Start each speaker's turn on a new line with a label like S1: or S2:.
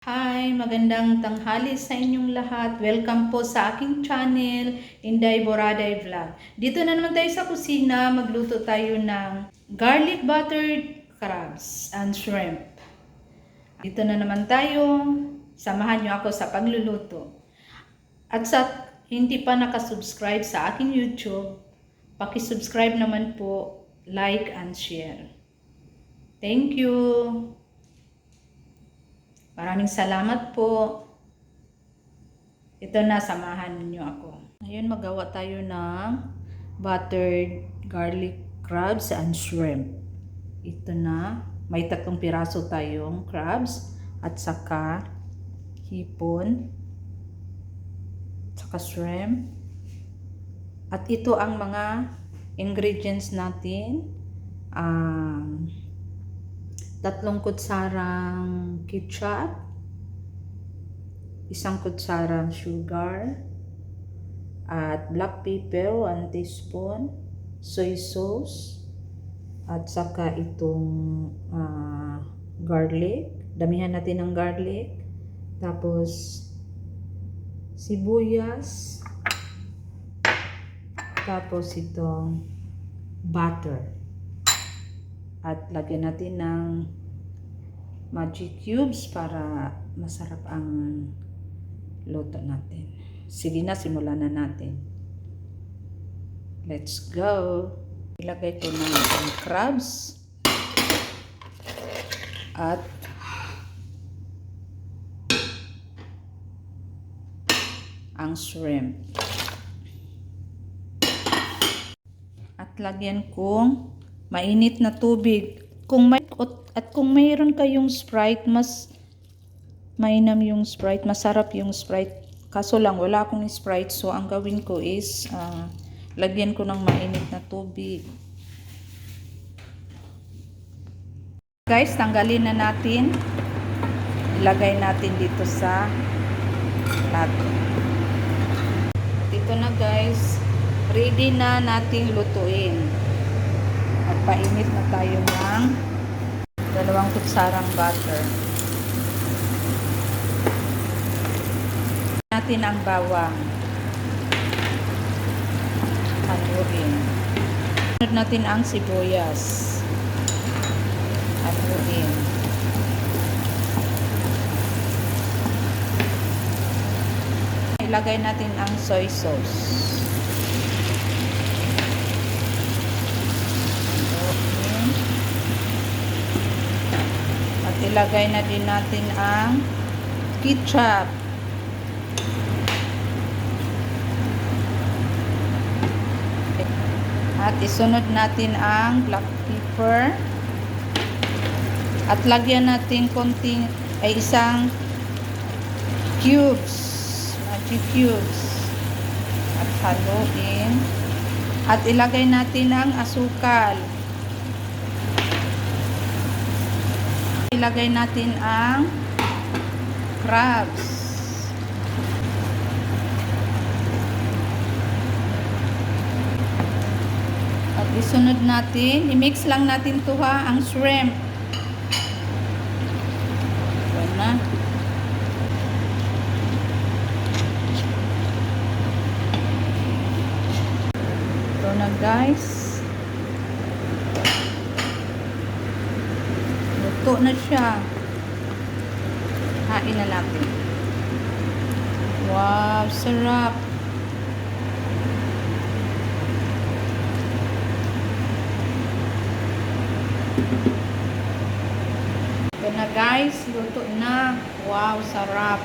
S1: Hi, magandang tanghali sa inyong lahat. Welcome po sa aking channel, Inday Boraday Vlog. Dito na naman tayo sa kusina, magluto tayo ng garlic buttered crabs and shrimp. Dito na naman tayo, samahan nyo ako sa pagluluto. At sa hindi pa nakasubscribe sa aking YouTube, paki-subscribe naman po, like and share. Thank you! Maraming salamat po. Ito na, samahan niyo ako. Ngayon magawa tayo ng buttered garlic crabs and shrimp. Ito na, may 3 piraso tayong crabs at saka hipon, saka shrimp. At ito ang mga ingredients natin. 3 kutsarang ketchup, 1 kutsarang sugar, at black pepper 1 teaspoon, soy sauce, at saka itong garlic. Damihan natin ng garlic. Tapos sibuyas. Tapos itong butter. At lagyan natin ng magic cubes para masarap ang luto natin. Sige na, simulan na natin. Let's go! Ilagay ko na ang crabs at ang shrimp. At lagyan kong mainit na tubig. Kung mayroon kayong Sprite, mas mainam yung Sprite, masarap yung Sprite. Kaso lang wala akong Sprite, so ang gawin ko is lagyan ko ng mainit na tubig. Guys, tanggalin na natin. Ilagay natin dito sa plato. Dito na guys, ready na nating lutuin. Magpainit na tayo ng 2 kutsarang butter. Natin ang bawang. Haluin. Sunod natin ang sibuyas. Haluin. Ilagay natin ang soy sauce. Ilagay na din natin ang ketchup. At isunod natin ang black pepper. At lagyan natin isang cubes, magic cubes. At haluin. At ilagay natin ang asukal. Ilagay natin ang crabs. At isunod natin, i-mix lang natin to ha, ang shrimp. Ito na. Ito na guys. Luto na siya. Hain na natin. Wow, sarap. Ito na guys, luto na. Wow, sarap.